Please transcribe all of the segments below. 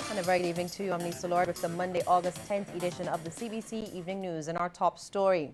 And a very good evening to you. I'm Lisa Lord with the Monday, August 10th edition of the CBC Evening News. And our top story: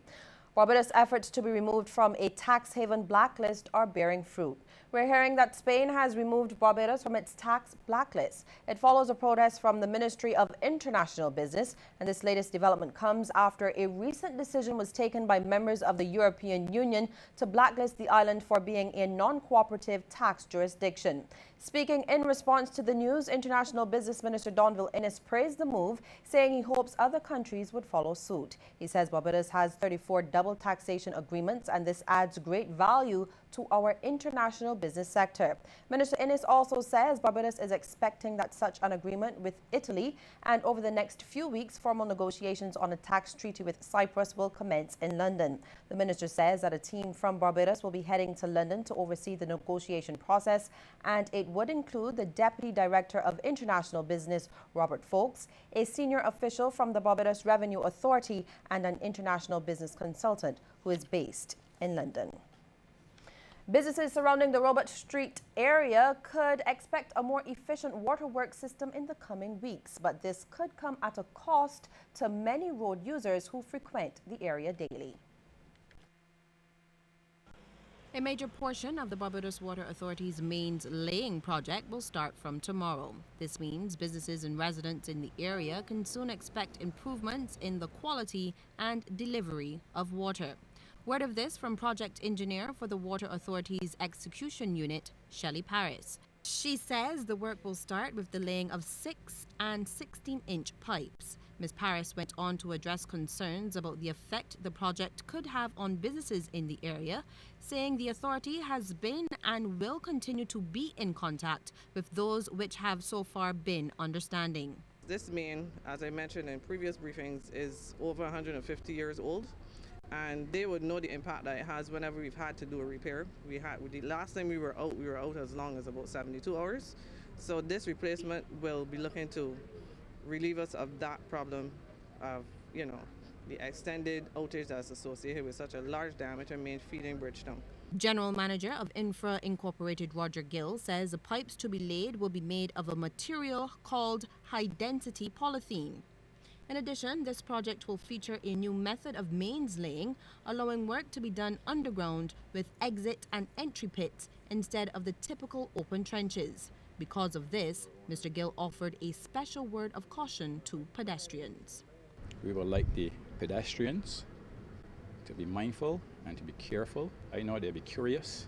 Barbados' efforts to be removed from a tax haven blacklist are bearing fruit. We're hearing that Spain has removed Barbados from its tax blacklist. It follows a protest from the Ministry of International Business, and this latest development comes after a recent decision was taken by members of the European Union to blacklist the island for being a non-cooperative tax jurisdiction. Speaking in response to the news, International Business Minister Donville Innes praised the move, saying he hopes other countries would follow suit. He says Barbados has 34 double taxation agreements, and this adds great value to our international business sector. Minister Innes also says Barbados is expecting that such an agreement with Italy, and over the next few weeks, formal negotiations on a tax treaty with Cyprus will commence in London. The minister says that a team from Barbados will be heading to London to oversee the negotiation process, and it would include the Deputy Director of International Business, Robert Folks, a senior official from the Barbados Revenue Authority, and an international business consultant who is based in London. Businesses surrounding the Robert Street area could expect a more efficient waterworks system in the coming weeks, but this could come at a cost to many road users who frequent the area daily. A major portion of the Barbados Water Authority's mains laying project will start from tomorrow. This means businesses and residents in the area can soon expect improvements in the quality and delivery of water. Word of this from project engineer for the Water Authority's execution unit, Shelley Paris. She says the work will start with the laying of 6 and 16-inch pipes. Ms. Paris went on to address concerns about the effect the project could have on businesses in the area, saying the authority has been and will continue to be in contact with those which have so far been understanding. This main, as I mentioned in previous briefings, is over 150 years old, and they would know the impact that it has whenever we've had to do a repair. The last time we were out as long as about 72 hours. So this replacement will be looking to relieve us of that problem of, the extended outage that's associated with such a large diameter main feeding Bridgetown. General Manager of Infra Incorporated Roger Gill says the pipes to be laid will be made of a material called high-density polythene. In addition, this project will feature a new method of mains laying, allowing work to be done underground with exit and entry pits instead of the typical open trenches. Because of this, Mr. Gill offered a special word of caution to pedestrians. We would like the pedestrians to be mindful and to be careful. I know they'll be curious,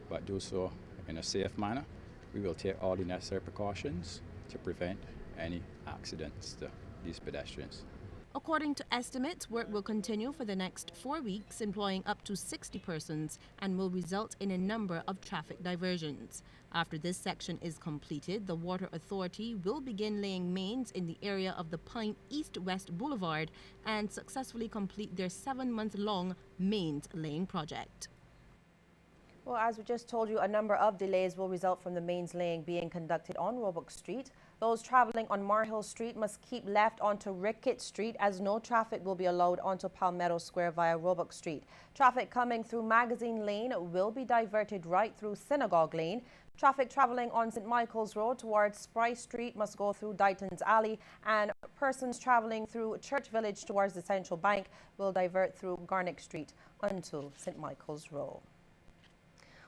but do so in a safe manner. We will take all the necessary precautions to prevent any accidents to these pedestrians. According to estimates, work will continue for the next 4 weeks, employing up to 60 persons, and will result in a number of traffic diversions. After this section is completed, the Water Authority will begin laying mains in the area of the Pine East-West Boulevard and successfully complete their 7-month-long mains laying project. Well, as we just told you, a number of delays will result from the mains laying being conducted on Robux Street. Those traveling on Marhill Street must keep left onto Rickett Street, as no traffic will be allowed onto Palmetto Square via Robux Street. Traffic coming through Magazine Lane will be diverted right through Synagogue Lane. Traffic traveling on St. Michael's Road towards Spry Street must go through Dighton's Alley, and persons traveling through Church Village towards the Central Bank will divert through Garnick Street onto St. Michael's Road.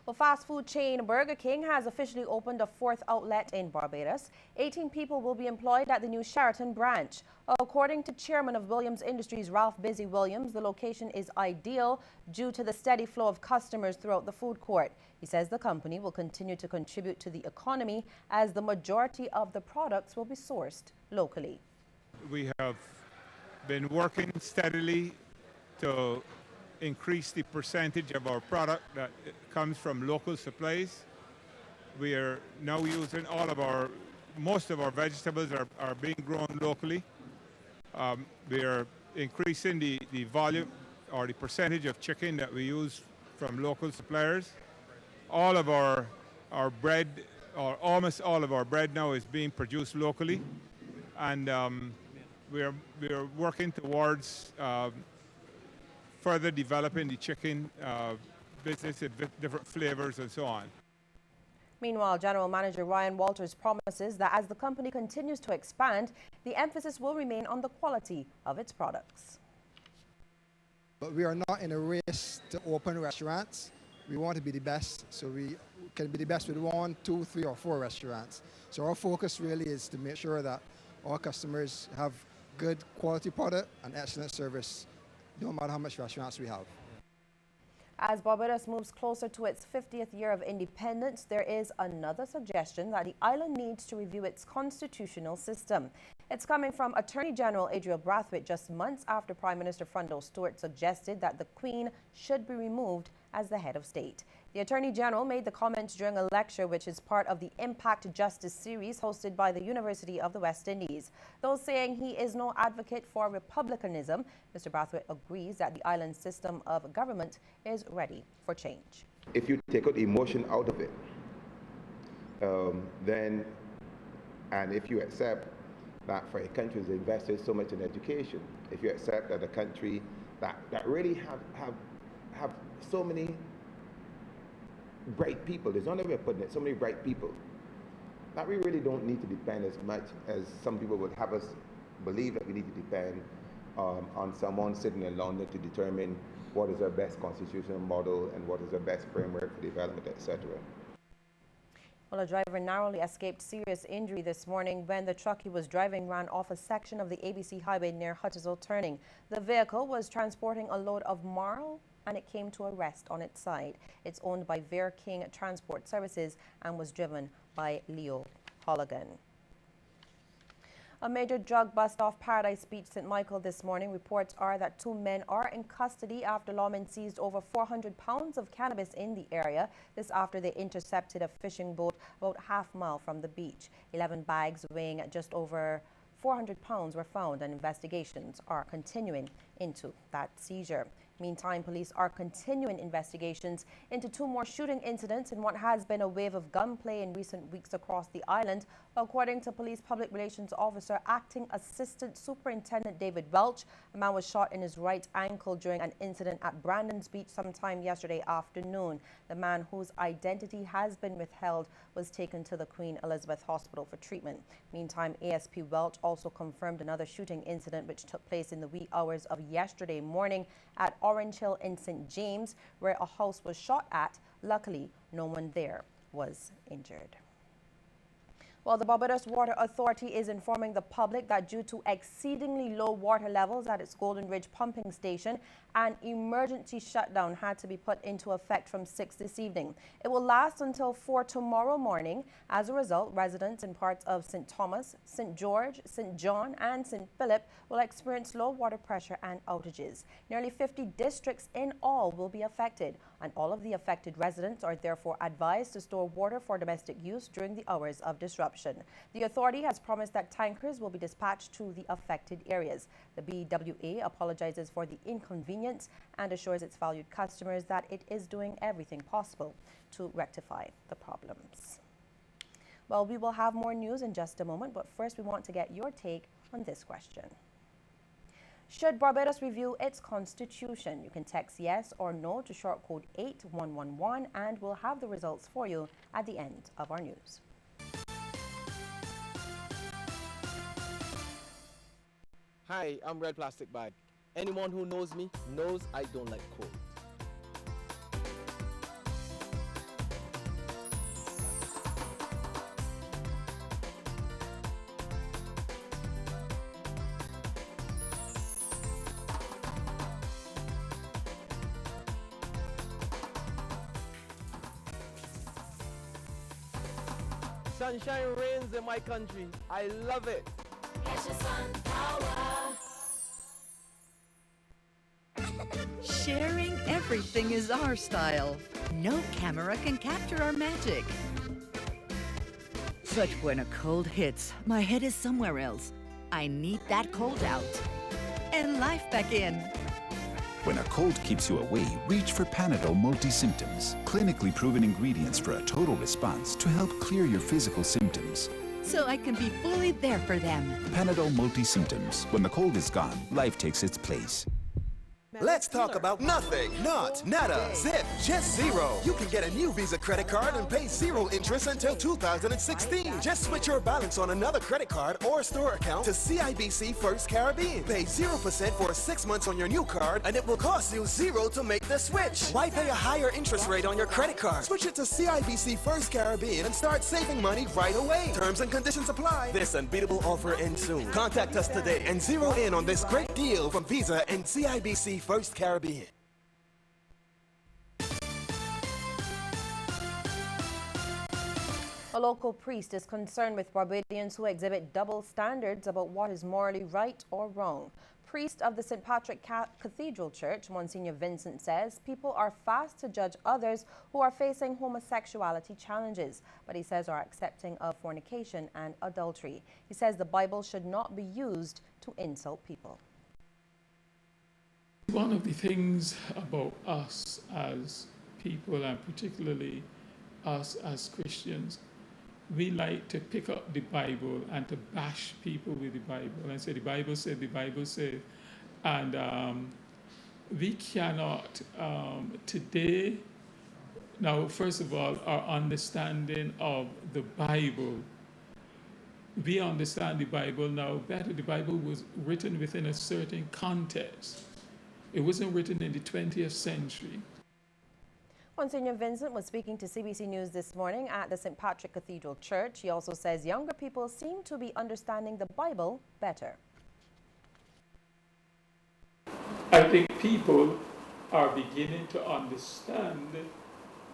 Well, fast food chain Burger King has officially opened a 4th outlet in Barbados. 18 people will be employed at the new Sheraton branch. According to Chairman of Williams Industries, Ralph Busy Williams, the location is ideal due to the steady flow of customers throughout the food court. He says the company will continue to contribute to the economy as the majority of the products will be sourced locally. We have been working steadily to increase the percentage of our product that comes from local supplies. We are now using most of our vegetables are being grown locally. We are increasing the volume or the percentage of chicken that we use from local suppliers. All of our bread, or almost all of our bread now, is being produced locally, and we are working towards further developing the chicken business in different flavors and so on. Meanwhile, General Manager Ryan Walters promises that as the company continues to expand, the emphasis will remain on the quality of its products. But we are not in a race to open restaurants. We want to be the best, so we can be the best with 1, 2, 3, or 4 restaurants. So our focus really is to make sure that our customers have good quality product and excellent service, no matter how much restaurants we have. As Barbados moves closer to its 50th year of independence, there is another suggestion that the island needs to review its constitutional system. It's coming from Attorney General Adriel Brathwaite just months after Prime Minister Frondell Stewart suggested that the Queen should be removed as the head of state. The Attorney General made the comments during a lecture which is part of the Impact Justice series hosted by the University of the West Indies. Though saying he is no advocate for republicanism, Mr. Brathwaite agrees that the island's system of government is ready for change. If you take out the emotion out of it, and if you accept that for a country that's invested so much in education, if you accept that a country that really have so many bright people, there's no other way of putting it, so many bright people, that we really don't need to depend as much as some people would have us believe that we need to depend on someone sitting in London to determine what is our best constitutional model and what is our best framework for development, etc. Well, a driver narrowly escaped serious injury this morning when the truck he was driving ran off a section of the ABC highway near Huttersville Turning. The vehicle was transporting a load of marl and it came to a rest on its side. It's owned by Ver King Transport Services and was driven by Leo Holligan. A major drug bust off Paradise Beach, St. Michael this morning. Reports are that 2 men are in custody after lawmen seized over 400 pounds of cannabis in the area. This after they intercepted a fishing boat about half-mile from the beach. 11 bags weighing just over 400 pounds were found and investigations are continuing into that seizure. Meantime, police are continuing investigations into 2 more shooting incidents in what has been a wave of gunplay in recent weeks across the island. According to Police Public Relations Officer Acting Assistant Superintendent David Welch, a man was shot in his right ankle during an incident at Brandon's Beach sometime yesterday afternoon. The man, whose identity has been withheld, was taken to the Queen Elizabeth Hospital for treatment. Meantime, ASP Welch also confirmed another shooting incident which took place in the wee hours of yesterday morning at Orange Hill in St. James, where a house was shot at. Luckily, no one there was injured. Well, the Barbados Water Authority is informing the public that due to exceedingly low water levels at its Golden Ridge pumping station, an emergency shutdown had to be put into effect from 6 this evening. It will last until 4 tomorrow morning. As a result, residents in parts of St. Thomas, St. George, St. John and St. Philip will experience low water pressure and outages. Nearly 50 districts in all will be affected, and all of the affected residents are therefore advised to store water for domestic use during the hours of disruption. The authority has promised that tankers will be dispatched to the affected areas. The BWA apologizes for the inconvenience and assures its valued customers that it is doing everything possible to rectify the problems. Well, we will have more news in just a moment, but first we want to get your take on this question. Should Barbados review its constitution? You can text yes or no to short code 8111 and we'll have the results for you at the end of our news. Hi, I'm Red Plastic Bag. Anyone who knows me knows I don't like cold. Sunshine reigns in my country. I love it. Get your sun power. Sharing everything is our style. No camera can capture our magic. But when a cold hits, my head is somewhere else. I need that cold out and life back in. When a cold keeps you away, reach for Panadol Multi-Symptoms. Clinically proven ingredients for a total response to help clear your physical symptoms. So I can be fully there for them. Panadol Multi-Symptoms. When the cold is gone, life takes its place. Let's talk about nothing, not, nada, zip, just zero. You can get a new Visa credit card and pay zero interest until 2016. Just switch your balance on another credit card or store account to CIBC First Caribbean. Pay 0% for 6 months on your new card and it will cost you zero to make the switch. Why pay a higher interest rate on your credit card? Switch it to CIBC First Caribbean and start saving money right away. Terms and conditions apply. This unbeatable offer ends soon. Contact us today and zero in on this great deal from Visa and CIBC First Caribbean. A local priest is concerned with Barbadians who exhibit double standards about what is morally right or wrong. Priest of the St. Patrick Cathedral Church, Monsignor Vincent, says people are fast to judge others who are facing homosexuality challenges, but he says are accepting of fornication and adultery. He says the Bible should not be used to insult people. One of the things about us as people, and particularly us as Christians, we like to pick up the Bible and to bash people with the Bible and say, the Bible said, and we cannot today. Now, first of all, our understanding of the Bible, we understand the Bible now better. The Bible was written within a certain context. It wasn't written in the 20th century. Monsignor Vincent was speaking to CBC News this morning at the St. Patrick Cathedral Church. He also says younger people seem to be understanding the Bible better. I think people are beginning to understand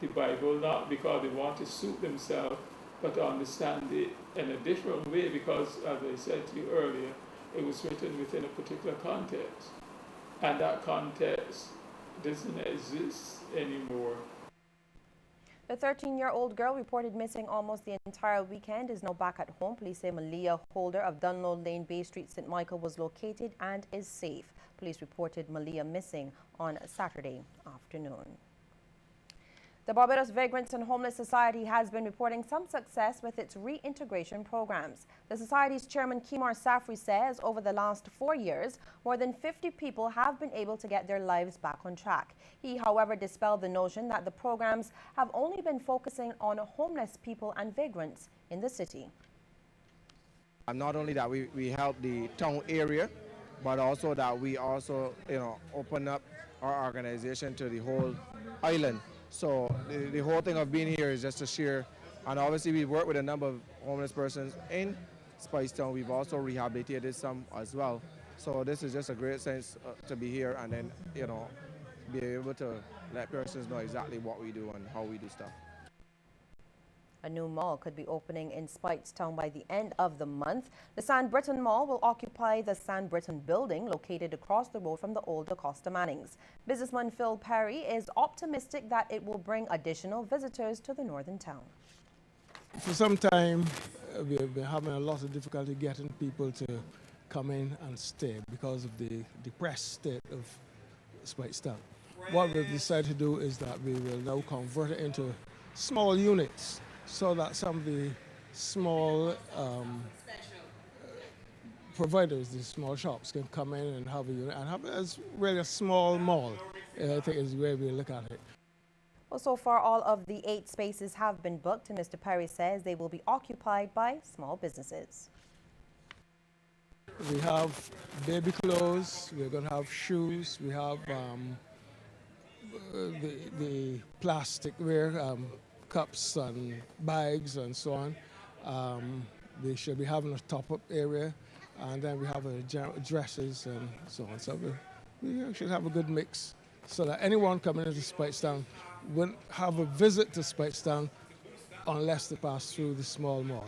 the Bible, not because they want to suit themselves, but to understand it in a different way, because, as I said to you earlier, it was written within a particular context. And that context doesn't exist anymore. The 13-year-old girl reported missing almost the entire weekend is now back at home. Police say Malia Holder of Dunlow Lane, Bay Street, St. Michael was located and is safe. Police reported Malia missing on Saturday afternoon. The Barbados Vagrants and Homeless Society has been reporting some success with its reintegration programs. The Society's chairman, Kimar Safri, says over the last 4 years, more than 50 people have been able to get their lives back on track. He, however, dispelled the notion that the programs have only been focusing on homeless people and vagrants in the city. Not only that we help the town area, but also that we also, open up our organization to the whole island. So the whole thing of being here is just to share, and obviously we work with a number of homeless persons in Speightstown. We've also rehabilitated some as well. So this is just a great sense to be here and then, be able to let persons know exactly what we do and how we do stuff. A new mall could be opening in Speightstown by the end of the month. The San Britain Mall will occupy the San Britain building located across the road from the old Acosta Mannings. Businessman Phil Perry is optimistic that it will bring additional visitors to the northern town. For some time, we've been having a lot of difficulty getting people to come in and stay because of the depressed state of Speightstown. What we've decided to do is that we will now convert it into small units, so that some of the small providers, the small shops, can come in and have a unit and have as really a small mall. I think is the way we look at it. Well, so far all of the 8 spaces have been booked, and Mr. Perry says they will be occupied by small businesses. We have baby clothes, we're going to have shoes, we have the plasticware, cups and bags and so on. We should be having a top-up area, and then we have dresses and so on. So we should have a good mix so that anyone coming into Speightstown wouldn't have a visit to Speightstown unless they pass through the small mall.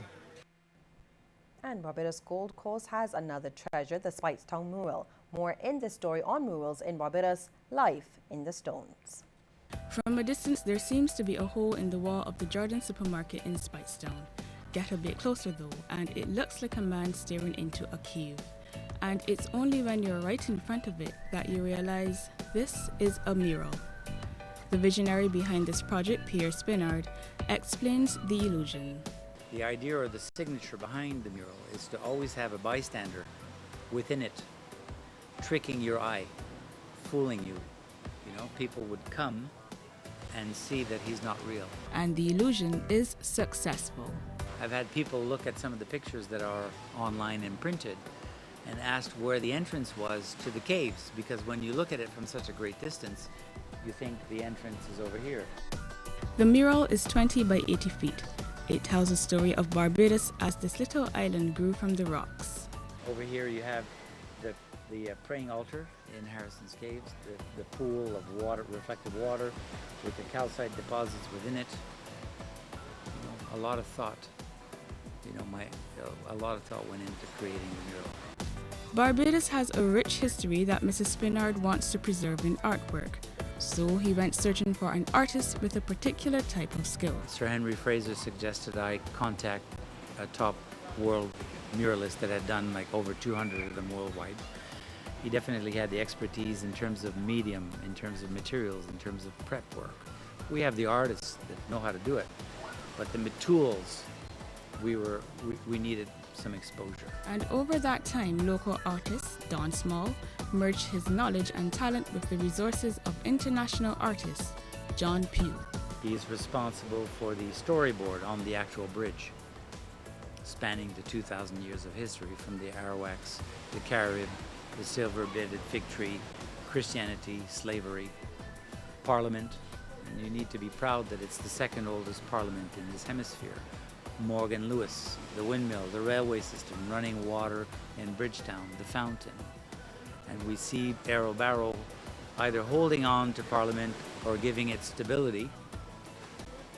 And Barbados Gold Coast has another treasure, the Speightstown mural. More in this story on murals in Barbados, Life in the Stones. From a distance, there seems to be a hole in the wall of the Jordan supermarket in Speightstown. Get a bit closer though, and it looks like a man staring into a cave. And it's only when you're right in front of it that you realize this is a mural. The visionary behind this project, Pierre Spinard, explains the illusion. The idea or the signature behind the mural is to always have a bystander within it, tricking your eye, fooling you. You know, people would come and see that he's not real. And the illusion is successful. I've had people look at some of the pictures that are online and printed and asked where the entrance was to the caves, because when you look at it from such a great distance, you think the entrance is over here. The mural is 20 by 80 feet. It tells the story of Barbados as this little island grew from the rocks. Over here you have the praying altar in Harrison's Caves, the pool of water, reflected water, with the calcite deposits within it. You know, a lot of thought. You know, a lot of thought went into creating the mural. Barbados has a rich history that Mrs. Spinnard wants to preserve in artwork. So he went searching for an artist with a particular type of skill. Sir Henry Fraser suggested I contact a top world muralist that had done like over 200 of them worldwide. He definitely had the expertise in terms of medium, in terms of materials, in terms of prep work. We have the artists that know how to do it, but the tools, we needed some exposure. And over that time, local artist Don Small merged his knowledge and talent with the resources of international artist John Pugh. He's responsible for the storyboard on the actual bridge, spanning the 2,000 years of history from the Arawaks, the Carib, the silver-bearded fig tree, Christianity, slavery, Parliament. And you need to be proud that it's the second oldest parliament in this hemisphere. Morgan Lewis, the windmill, the railway system, running water in Bridgetown, the fountain. And we see Arrow Barrow either holding on to Parliament or giving it stability,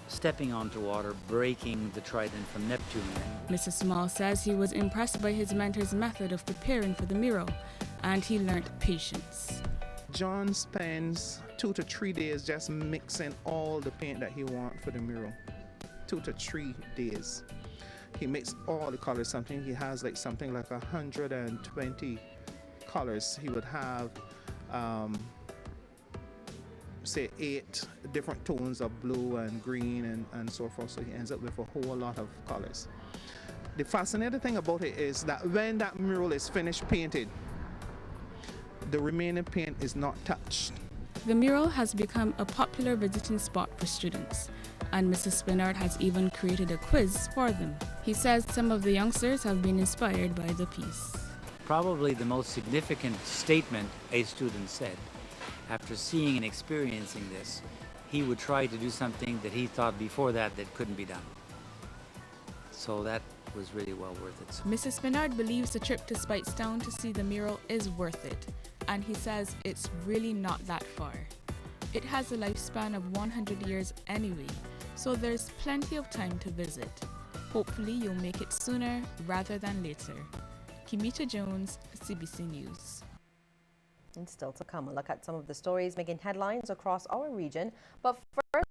stepping onto water, breaking the trident from Neptune. Mr. Small says he was impressed by his mentor's method of preparing for the mural, and he learned patience. John spends 2 to 3 days just mixing all the paint that he wants for the mural. 2 to 3 days. He makes all the colors. He has like something like 120 colors. He would have say 8 different tones of blue and green and so forth, so he ends up with a whole lot of colors. The fascinating thing about it is that when that mural is finished painted, the remaining paint is not touched. The mural has become a popular visiting spot for students, and Mrs. Spinnard has even created a quiz for them. He says some of the youngsters have been inspired by the piece. Probably the most significant statement a student said, after seeing and experiencing this, he would try to do something that he thought before that couldn't be done. So that was really well worth it. Mrs. Spinnard believes the trip to Speightstown to see the mural is worth it, and he says it's really not that far. It has a lifespan of 100 years anyway, so there's plenty of time to visit. Hopefully you'll make it sooner rather than later. Kimita Jones, CBC News. And still to come, a look at some of the stories making headlines across our region. But first,